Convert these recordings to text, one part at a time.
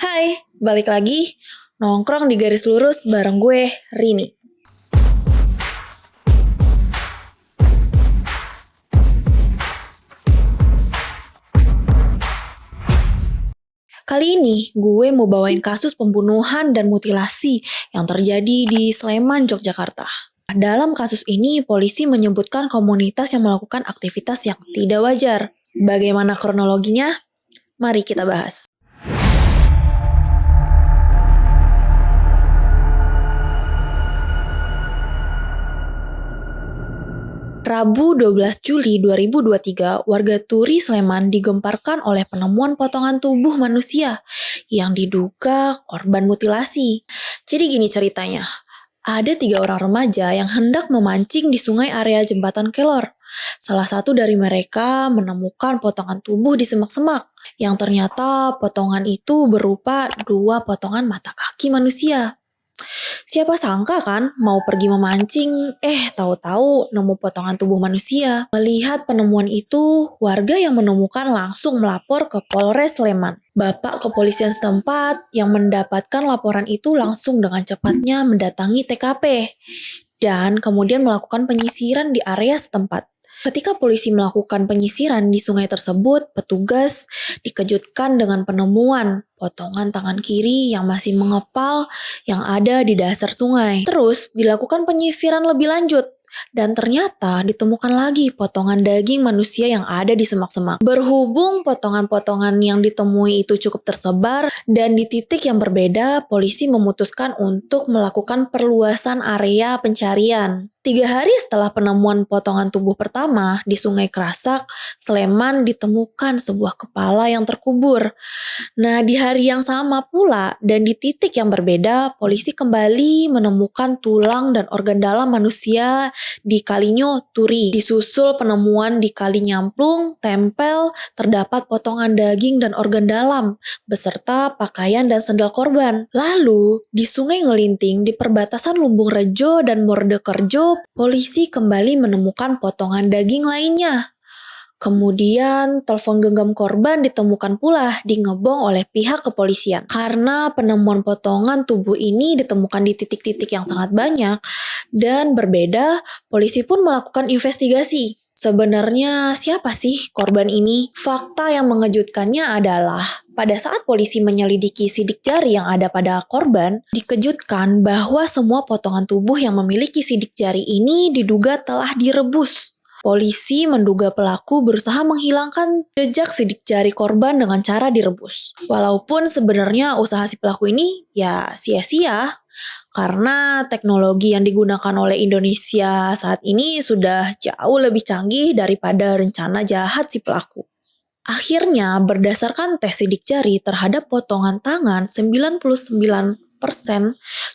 Hai, balik lagi nongkrong di garis lurus bareng gue, Rini. Kali ini gue mau bawain kasus pembunuhan dan mutilasi yang terjadi di Sleman, Yogyakarta. Dalam kasus ini, polisi menyebutkan komunitas yang melakukan aktivitas yang tidak wajar. Bagaimana kronologinya? Mari kita bahas. Rabu 12 Juli 2023, warga Turi Sleman digemparkan oleh penemuan potongan tubuh manusia yang diduga korban mutilasi. Jadi gini ceritanya, ada 3 orang remaja yang hendak memancing di sungai area jembatan Kelor. Salah satu dari mereka menemukan potongan tubuh di semak-semak, yang ternyata potongan itu berupa 2 potongan mata kaki manusia. Siapa sangka kan mau pergi memancing, tahu-tahu nemu potongan tubuh manusia. Melihat penemuan itu, warga yang menemukan langsung melapor ke Polres Sleman. Bapak kepolisian setempat yang mendapatkan laporan itu langsung dengan cepatnya mendatangi TKP dan kemudian melakukan penyisiran di area setempat. Ketika polisi melakukan penyisiran di sungai tersebut, petugas dikejutkan dengan penemuan potongan tangan kiri yang masih mengepal yang ada di dasar sungai. Terus dilakukan penyisiran lebih lanjut dan ternyata ditemukan lagi potongan daging manusia yang ada di semak-semak. Berhubung potongan-potongan yang ditemui itu cukup tersebar dan di titik yang berbeda, polisi memutuskan untuk melakukan perluasan area pencarian. 3 hari setelah penemuan potongan tubuh pertama di Sungai Kerasak, Sleman ditemukan sebuah kepala yang terkubur. Nah, di hari yang sama pula dan di titik yang berbeda, polisi kembali menemukan tulang dan organ dalam manusia di Kalinyo, Turi. Disusul penemuan di Kali Nyamplung, Tempel, terdapat potongan daging dan organ dalam, beserta pakaian dan sandal korban. Lalu, di Sungai Ngelinting, di perbatasan Lumbung Rejo dan Moredekerjo, polisi kembali menemukan potongan daging lainnya. Kemudian, telepon genggam korban ditemukan pula di Ngebong oleh pihak kepolisian. Karena penemuan potongan tubuh ini ditemukan di titik-titik yang sangat banyak dan berbeda, polisi pun melakukan investigasi. Sebenarnya siapa sih korban ini? Fakta yang mengejutkannya adalah pada saat polisi menyelidiki sidik jari yang ada pada korban, dikejutkan bahwa semua potongan tubuh yang memiliki sidik jari ini diduga telah direbus. Polisi menduga pelaku berusaha menghilangkan jejak sidik jari korban dengan cara direbus. Walaupun sebenarnya usaha si pelaku ini ya sia-sia, karena teknologi yang digunakan oleh Indonesia saat ini sudah jauh lebih canggih daripada rencana jahat si pelaku. Akhirnya, berdasarkan tes sidik jari terhadap potongan tangan, 99%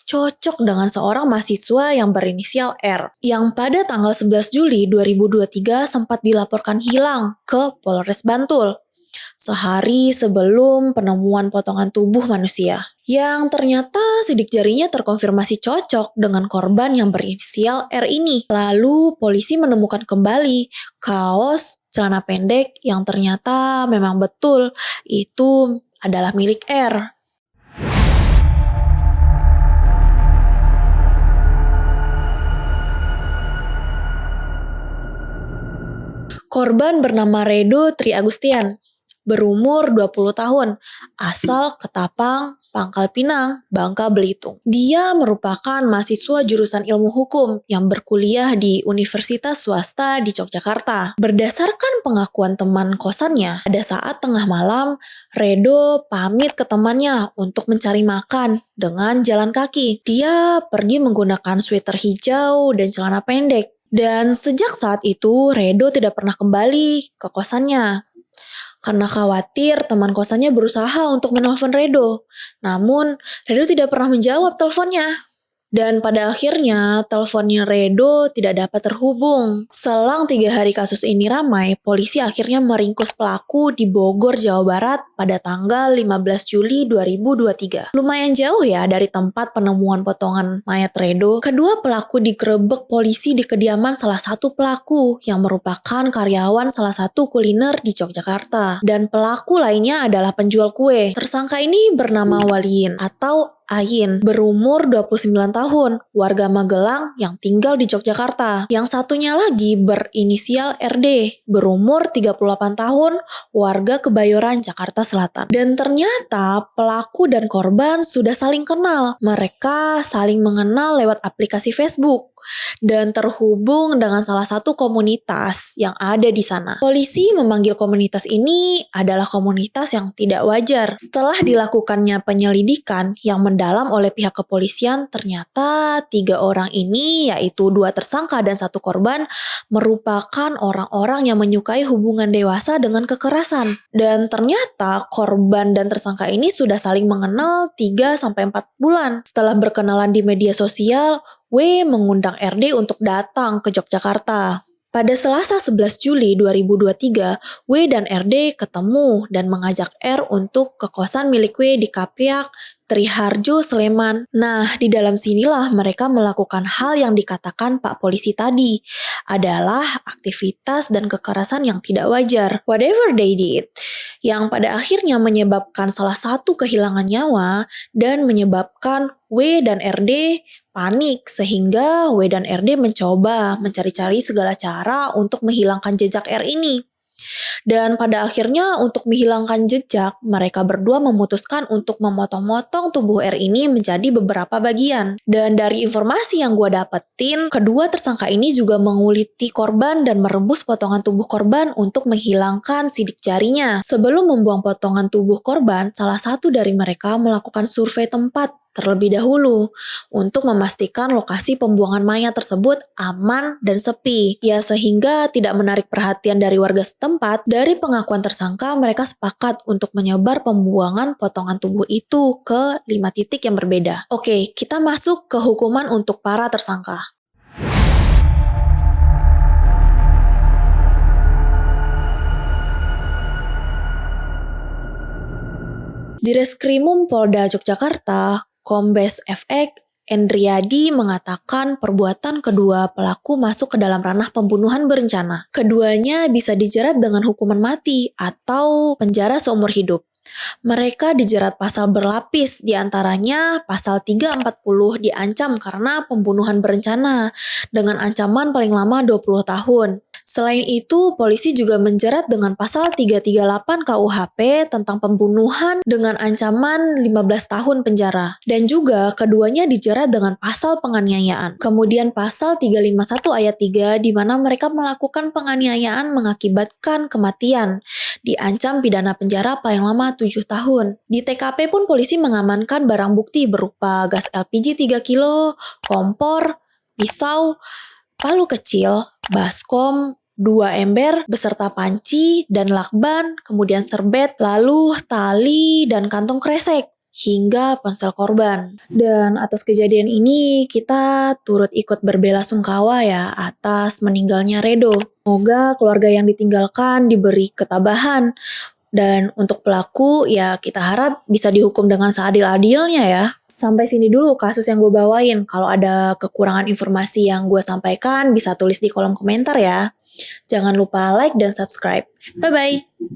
cocok dengan seorang mahasiswa yang berinisial R, yang pada tanggal 11 Juli 2023 sempat dilaporkan hilang ke Polres Bantul sehari sebelum penemuan potongan tubuh manusia. Yang ternyata sidik jarinya terkonfirmasi cocok dengan korban yang berinisial R ini. Lalu polisi menemukan kembali kaos celana pendek yang ternyata memang betul itu adalah milik R. Korban bernama Redo Tri Agustian, berumur 20 tahun, asal Ketapang, Pangkal Pinang, Bangka Belitung. Dia merupakan mahasiswa jurusan ilmu hukum yang berkuliah di universitas swasta di Yogyakarta. Berdasarkan pengakuan teman kosannya, pada saat tengah malam, Redo pamit ke temannya untuk mencari makan dengan jalan kaki. Dia pergi menggunakan sweater hijau dan celana pendek. Dan sejak saat itu, Redo tidak pernah kembali ke kosannya. Karena khawatir teman kosannya berusaha untuk menelpon Redo. Namun, Redo tidak pernah menjawab teleponnya. Dan pada akhirnya, teleponnya Redo tidak dapat terhubung. Selang 3 hari kasus ini ramai, polisi akhirnya meringkus pelaku di Bogor, Jawa Barat pada tanggal 15 Juli 2023. Lumayan jauh ya dari tempat penemuan potongan mayat Redo. Kedua pelaku digerebek polisi di kediaman salah satu pelaku yang merupakan karyawan salah satu kuliner di Yogyakarta. Dan pelaku lainnya adalah penjual kue. Tersangka ini bernama Waliin atau Ain, berumur 29 tahun, warga Magelang yang tinggal di Yogyakarta. Yang satunya lagi berinisial RD, berumur 38 tahun, warga Kebayoran, Jakarta Selatan. Dan ternyata pelaku dan korban sudah saling kenal. Mereka saling mengenal lewat aplikasi Facebook dan terhubung dengan salah satu komunitas yang ada di sana. Polisi memanggil komunitas ini adalah komunitas yang tidak wajar. Setelah dilakukannya penyelidikan yang mendalam oleh pihak kepolisian, ternyata 3 orang ini, yaitu 2 tersangka dan 1 korban, merupakan orang-orang yang menyukai hubungan dewasa dengan kekerasan. Dan ternyata korban dan tersangka ini sudah saling mengenal 3-4 bulan. Setelah berkenalan di media sosial, W mengundang RD untuk datang ke Yogyakarta. Pada Selasa 11 Juli 2023, W dan RD ketemu dan mengajak R untuk ke kosan milik W di Kapiak, Triharjo, Sleman. Nah, di dalam sinilah mereka melakukan hal yang dikatakan Pak Polisi tadi, adalah aktivitas dan kekerasan yang tidak wajar. Whatever they did, yang pada akhirnya menyebabkan salah satu kehilangan nyawa dan menyebabkan W dan RD panik sehingga W dan RD mencoba mencari-cari segala cara untuk menghilangkan jejak R ini. Dan pada akhirnya untuk menghilangkan jejak, mereka berdua memutuskan untuk memotong-motong tubuh R ini menjadi beberapa bagian. Dan dari informasi yang gue dapetin, kedua tersangka ini juga menguliti korban dan merebus potongan tubuh korban untuk menghilangkan sidik jarinya. Sebelum membuang potongan tubuh korban, salah satu dari mereka melakukan survei tempat terlebih dahulu untuk memastikan lokasi pembuangan mayat tersebut aman dan sepi. Ya, sehingga tidak menarik perhatian dari warga setempat. Dari pengakuan tersangka, mereka sepakat untuk menyebar pembuangan potongan tubuh itu ke 5 titik yang berbeda. Oke, kita masuk ke hukuman untuk para tersangka. Di Reskrimum Polda Yogyakarta, Kombes FX Endriadi mengatakan perbuatan kedua pelaku masuk ke dalam ranah pembunuhan berencana. Keduanya bisa dijerat dengan hukuman mati atau penjara seumur hidup. Mereka dijerat pasal berlapis, diantaranya pasal 340 diancam karena pembunuhan berencana dengan ancaman paling lama 20 tahun. Selain itu, polisi juga menjerat dengan pasal 338 KUHP tentang pembunuhan dengan ancaman 15 tahun penjara. Dan juga keduanya dijerat dengan pasal penganiayaan. Kemudian pasal 351 ayat 3 di mana mereka melakukan penganiayaan mengakibatkan kematian. Diancam pidana penjara paling lama 7 tahun. Di TKP pun polisi mengamankan barang bukti berupa gas LPG 3 kilo, kompor, pisau, palu kecil, baskom, 2 ember beserta panci dan lakban, kemudian serbet, lalu tali dan kantong kresek, hingga ponsel korban. Dan atas kejadian ini kita turut ikut berbelasungkawa ya atas meninggalnya Redo. Semoga keluarga yang ditinggalkan diberi ketabahan. Dan untuk pelaku ya kita harap bisa dihukum dengan seadil-adilnya ya. Sampai sini dulu kasus yang gue bawain. Kalau ada kekurangan informasi yang gue sampaikan bisa tulis di kolom komentar ya. Jangan lupa like dan subscribe. Bye-bye.